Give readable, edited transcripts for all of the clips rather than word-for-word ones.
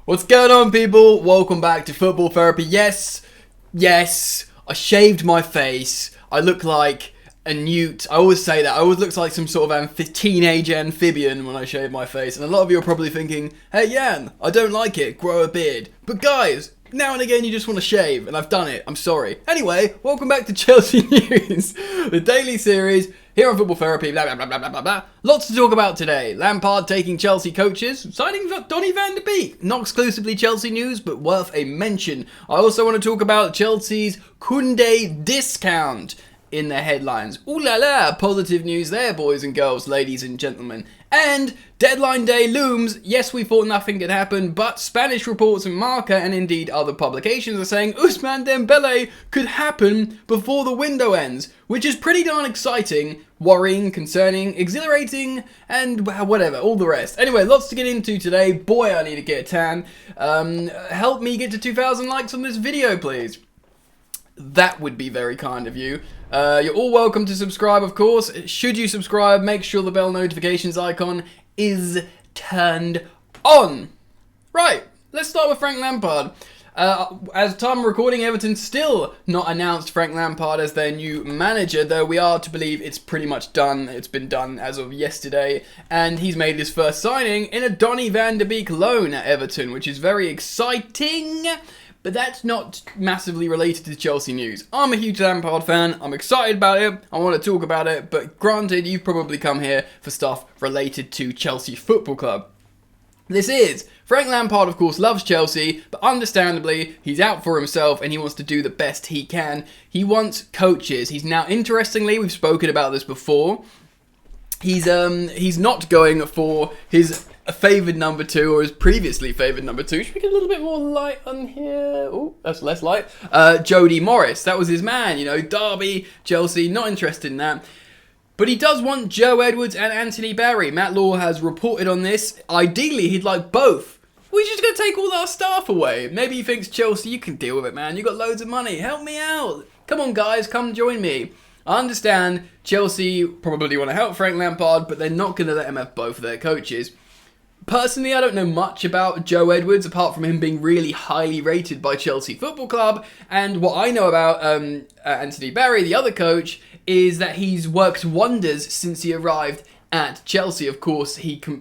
What's going on, people? Welcome back to Football Therapy. Yes, I shaved my face. I look like a newt. I always say that. I always look like some sort of teenage amphibian when I shave my face. And a lot of you are probably thinking, hey Jan, I don't like it, grow a beard. But guys, now and again you just want to shave, and I've done it. I'm sorry. Anyway, welcome back to Chelsea News, the daily series here on Football Therapy, blah, blah, blah, blah, blah, blah. Lots to talk about today. Lampard taking Chelsea coaches, signing Donny van de Beek. Not exclusively Chelsea news, but worth a mention. I also want to talk about Chelsea's Koundé discount in their headlines. Ooh la la, positive news there, boys and girls, ladies and gentlemen. And deadline day looms. Yes, we thought nothing could happen, but Spanish reports and MARCA and indeed other publications are saying Ousmane Dembele could happen before the window ends, which is pretty darn exciting, worrying, concerning, exhilarating, and whatever, all the rest. Anyway, lots to get into today. Boy, I need to get a tan. Help me get to 2,000 likes on this video, please. That would be very kind of you. You're all welcome to subscribe, of course. Should you subscribe, make sure the bell notifications icon is turned on. Right, let's start with Frank Lampard. As time of recording, Everton still not announced Frank Lampard as their new manager, though we are to believe it's pretty much done. It's been done as of yesterday, and he's made his first signing in a Donny van de Beek loan at Everton, which is very exciting. But that's not massively related to Chelsea news. I'm a huge Lampard fan. I'm excited about it. I want to talk about it. But granted, you've probably come here for stuff related to Chelsea Football Club. This is Frank Lampard, of course, loves Chelsea, but understandably, he's out for himself and he wants to do the best he can. He wants coaches. He's now, interestingly, we've spoken about this before. He's not going for his favoured number 2 or his previously favoured number 2. Should we get a little bit more light on here? Oh, that's less light. Jody Morris, that was his man, you know, Derby, Chelsea, not interested in that. But he does want Joe Edwards and Anthony Barry. Matt Law has reported on this. Ideally, he'd like both. We're just going to take all our staff away. Maybe he thinks, Chelsea, you can deal with it, man. You got loads of money. Help me out. Come on, guys, come join me. I understand Chelsea probably want to help Frank Lampard, but they're not going to let him have both of their coaches. Personally, I don't know much about Joe Edwards, apart from him being really highly rated by Chelsea Football Club. And what I know about Anthony Barry, the other coach, is that he's worked wonders since he arrived at Chelsea. Of course,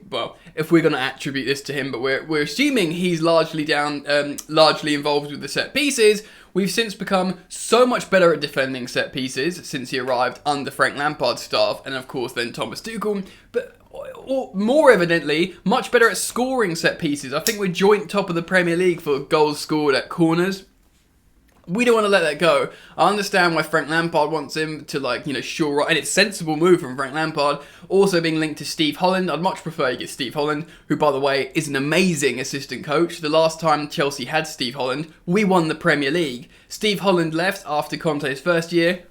well, if we're going to attribute this to him, but we're assuming he's largely involved with the set pieces. We've since become so much better at defending set pieces since he arrived under Frank Lampard's staff, and of course then Thomas Tuchel, but more evidently, much better at scoring set pieces. I think we're joint top of the Premier League for goals scored at corners. We don't want to let that go. I understand why Frank Lampard wants him to, sure, and it's a sensible move from Frank Lampard. Also being linked to Steve Holland. I'd much prefer you get Steve Holland, who, by the way, is an amazing assistant coach. The last time Chelsea had Steve Holland, we won the Premier League. Steve Holland left after Conte's first year.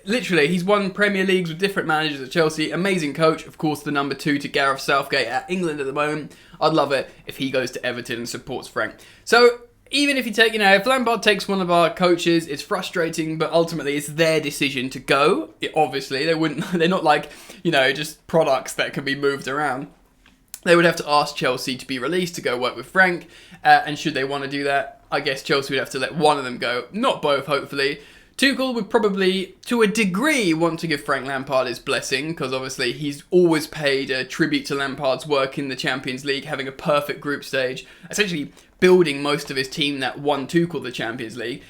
Literally, he's won Premier Leagues with different managers at Chelsea. Amazing coach. Of course, the number 2 to Gareth Southgate at England at the moment. I'd love it if he goes to Everton and supports Frank. So, even if if Lampard takes one of our coaches, it's frustrating, but ultimately it's their decision to go. Obviously, they're not just products that can be moved around. They would have to ask Chelsea to be released to go work with Frank, and should they want to do that, I guess Chelsea would have to let one of them go, not both, hopefully. Tuchel would probably, to a degree, want to give Frank Lampard his blessing, because obviously he's always paid a tribute to Lampard's work in the Champions League, having a perfect group stage, essentially building most of his team that won Tuchel the Champions League.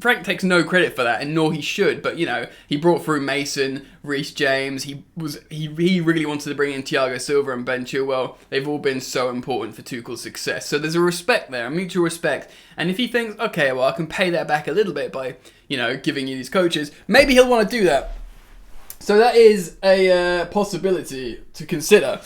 Frank takes no credit for that, and nor he should, but he brought through Mason, Reece James, he really wanted to bring in Thiago Silva and Ben Chilwell. They've all been so important for Tuchel's success. So there's a respect there, a mutual respect. And if he thinks, okay, well, I can pay that back a little bit by, giving you these coaches, maybe he'll want to do that. So that is a possibility to consider.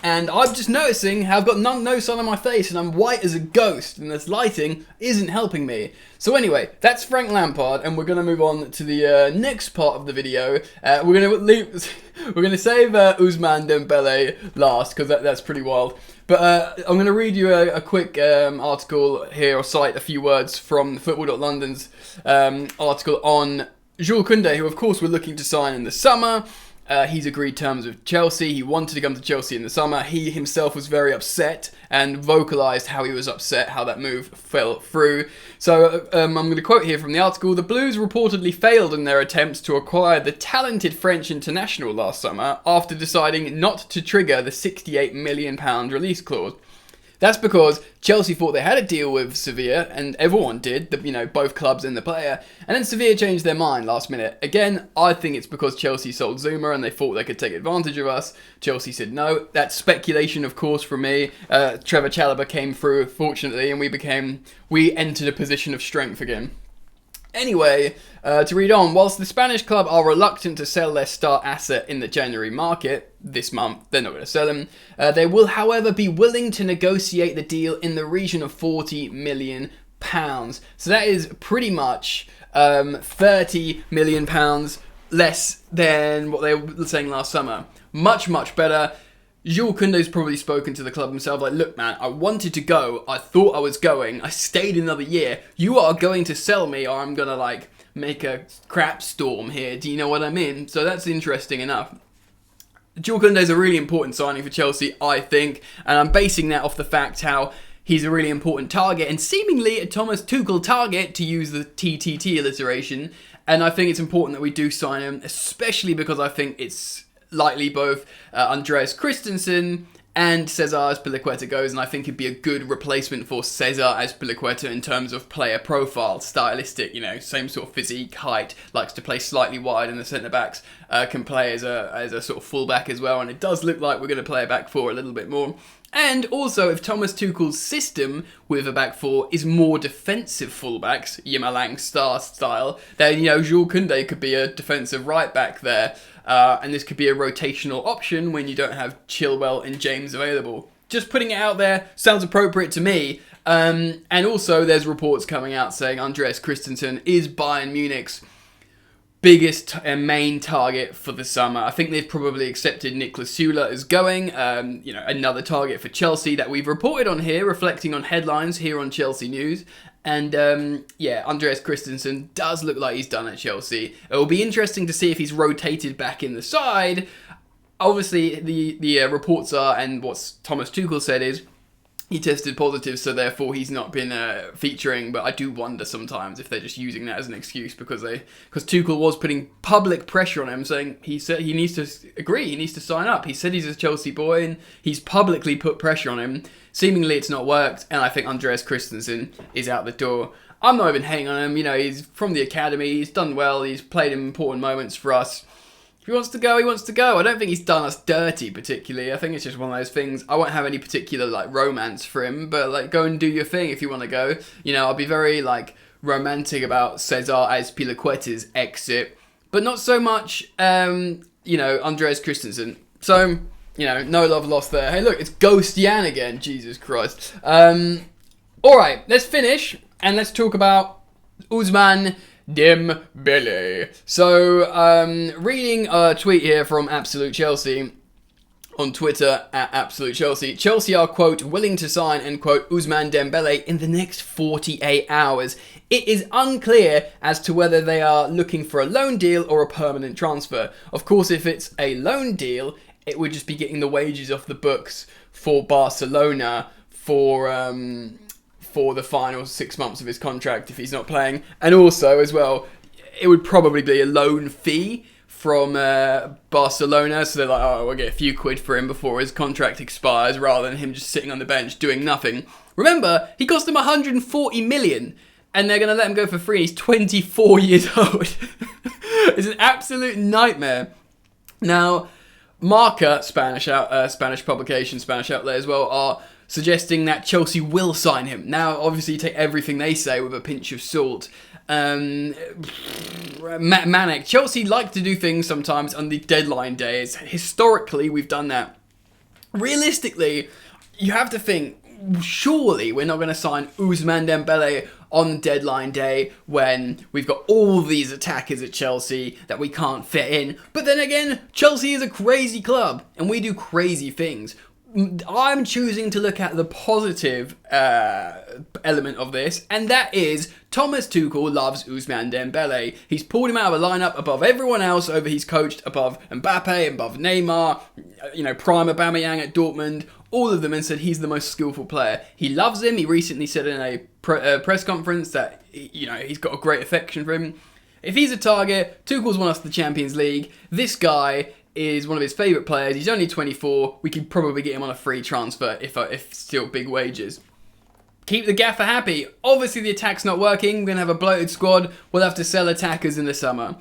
And I'm just noticing how I've got no sun on my face and I'm white as a ghost, and this lighting isn't helping me. So anyway, that's Frank Lampard, and we're going to move on to the next part of the video. We're going to save Ousmane Dembele last, because that's pretty wild. But I'm going to read you a quick article here, or cite a few words from Football.London's article on Jules Koundé, who of course we're looking to sign in the summer. He's agreed terms with Chelsea. He wanted to come to Chelsea in the summer. He himself was very upset and vocalised how he was upset, how that move fell through. So I'm going to quote here from the article. The Blues reportedly failed in their attempts to acquire the talented French international last summer after deciding not to trigger the £68 million release clause. That's because Chelsea thought they had a deal with Sevilla, and everyone did, both clubs and the player, and then Sevilla changed their mind last minute. Again, I think it's because Chelsea sold Zuma and they thought they could take advantage of us. Chelsea said no. That's speculation, of course, from me. Trevor Chalobah came through, fortunately, and we entered a position of strength again. Anyway, to read on, whilst the Spanish club are reluctant to sell their star asset in the January market this month, they're not going to sell him, they will, however, be willing to negotiate the deal in the region of £40 million. So that is pretty much £30 million less than what they were saying last summer. Much, much better. Jules Kounde's probably spoken to the club himself, like, look man, I wanted to go, I thought I was going, I stayed another year, you are going to sell me or I'm going to make a crap storm here, do you know what I mean? So that's interesting enough. Jules Kounde is a really important signing for Chelsea, I think, and I'm basing that off the fact how he's a really important target and seemingly a Thomas Tuchel target, to use the TTT alliteration, and I think it's important that we do sign him, especially because I think it's likely both Andreas Christensen and Cesar Azpilicueta goes, and I think he'd be a good replacement for Cesar Azpilicueta in terms of player profile, stylistic, same sort of physique, height, likes to play slightly wide in the centre-backs, can play as a sort of full-back as well, and it does look like we're going to play a back four a little bit more. And also, if Thomas Tuchel's system with a back four is more defensive fullbacks, Yamalang Star style, then, Jules Kounde could be a defensive right back there. And this could be a rotational option when you don't have Chilwell and James available. Just putting it out there, sounds appropriate to me. And also, there's reports coming out saying Andreas Christensen is Bayern Munich's biggest and main target for the summer. I think they've probably accepted Niklas Süle as going. Another target for Chelsea that we've reported on here, reflecting on headlines here on Chelsea News. And Andreas Christensen does look like he's done at Chelsea. It will be interesting to see if he's rotated back in the side. Obviously, the reports are, and what Thomas Tuchel said is, he tested positive, so therefore he's not been featuring. But I do wonder sometimes if they're just using that as an excuse because Tuchel was putting public pressure on him, saying he said he needs to agree, he needs to sign up. He said he's a Chelsea boy, and he's publicly put pressure on him. Seemingly it's not worked, and I think Andreas Christensen is out the door. I'm not even hating on him. He's from the academy. He's done well. He's played in important moments for us. If he wants to go, he wants to go. I don't think he's done us dirty particularly. I think it's just one of those things. I won't have any particular romance for him, but go and do your thing if you want to go. I'll be very romantic about Cesar Azpilicueta's exit, but not so much Andreas Christensen. So no love lost there. Hey, look, it's Ghost Yan again. Jesus Christ. Alright, let's finish and let's talk about Ousmane Dembele. So, reading a tweet here from Absolute Chelsea on Twitter at Absolute Chelsea. Chelsea are, quote, willing to sign, end quote, Ousmane Dembele in the next 48 hours. It is unclear as to whether they are looking for a loan deal or a permanent transfer. Of course, if it's a loan deal, it would just be getting the wages off the books for Barcelona for the final 6 months of his contract if he's not playing. And also, as well, it would probably be a loan fee from Barcelona. So they're like, oh, we'll get a few quid for him before his contract expires, rather than him just sitting on the bench doing nothing. Remember, he cost them 140 million, and they're going to let him go for free. He's 24 years old. It's an absolute nightmare. Now, MARCA, Spanish publication, Spanish outlet as well, are suggesting that Chelsea will sign him. Now, obviously, you take everything they say with a pinch of salt. Manic. Chelsea like to do things sometimes on the deadline days. Historically, we've done that. Realistically, you have to think, surely we're not going to sign Ousmane Dembele on deadline day when we've got all these attackers at Chelsea that we can't fit in. But then again, Chelsea is a crazy club and we do crazy things. I'm choosing to look at the positive element of this, and that is Thomas Tuchel loves Ousmane Dembele. He's pulled him out of a lineup above everyone else over he's coached, above Mbappe, above Neymar, prime Aubameyang at Dortmund, all of them, and said he's the most skillful player. He loves him. He recently said in a press conference that he's got a great affection for him. If he's a target, Tuchel's won us the Champions League. This guy is one of his favourite players. He's only 24. We could probably get him on a free transfer if still big wages. Keep the gaffer happy. Obviously the attack's not working. We're going to have a bloated squad. We'll have to sell attackers in the summer.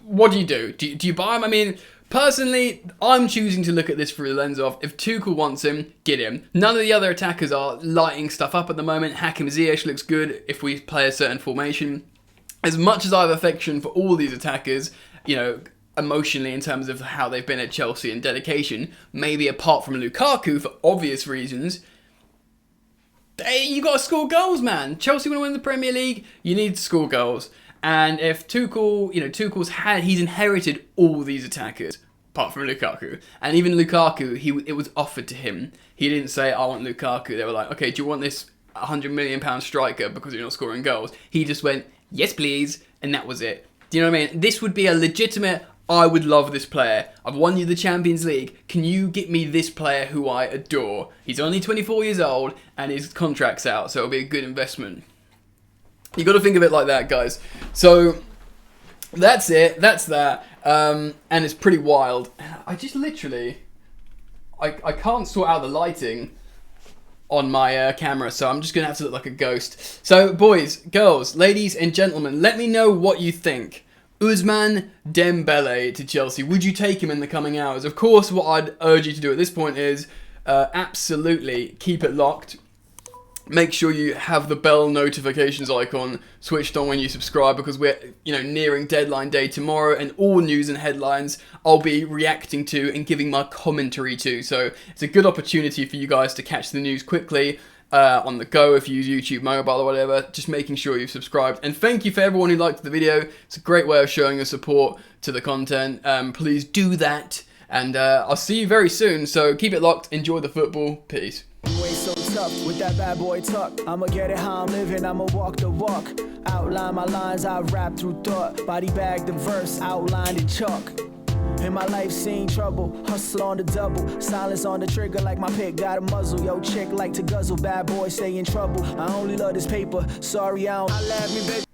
What do you do? Do you buy him? I mean, personally, I'm choosing to look at this through the lens of, if Tuchel wants him, get him. None of the other attackers are lighting stuff up at the moment. Hakim Ziyech looks good if we play a certain formation. As much as I have affection for all these attackers, emotionally in terms of how they've been at Chelsea and dedication, maybe apart from Lukaku for obvious reasons, you got to score goals, man. Chelsea want to win the Premier League, you need to score goals. And if Tuchel, he's inherited all these attackers apart from Lukaku, and even Lukaku, it was offered to him. He didn't say, I want Lukaku. They were like, okay, do you want this £100 million striker because you're not scoring goals? He just went, yes please, and that was it. Do you know what I mean? This would be a legitimate, I would love this player. I've won you the Champions League. Can you get me this player who I adore? He's only 24 years old and his contract's out, so it'll be a good investment. You got to think of it like that, guys. So that's it. That's that. And it's pretty wild. I just literally, I can't sort out the lighting on my camera, so I'm just going to have to look like a ghost. So boys, girls, ladies and gentlemen, let me know what you think. Ousmane Dembele to Chelsea. Would you take him in the coming hours? Of course, what I'd urge you to do at this point is absolutely keep it locked. Make sure you have the bell notifications icon switched on when you subscribe, because we're nearing deadline day tomorrow, and all news and headlines I'll be reacting to and giving my commentary to. So it's a good opportunity for you guys to catch the news quickly on the go if you use YouTube Mobile or whatever. Just making sure you've subscribed. And thank you for everyone who liked the video. It's a great way of showing your support to the content. Please do that. And I'll see you very soon. So keep it locked. Enjoy the football. Peace. So tough with that bad boy tuck. I'ma get it how I'm living, I'ma walk the walk. Outline my lines, I rap through thought. Body bag the verse, outlined in chalk. In my life seen trouble, hustle on the double. Silence on the trigger like my pick got a muzzle. Yo chick like to guzzle, bad boy stay in trouble. I only love this paper, sorry I don't. I laugh me baby.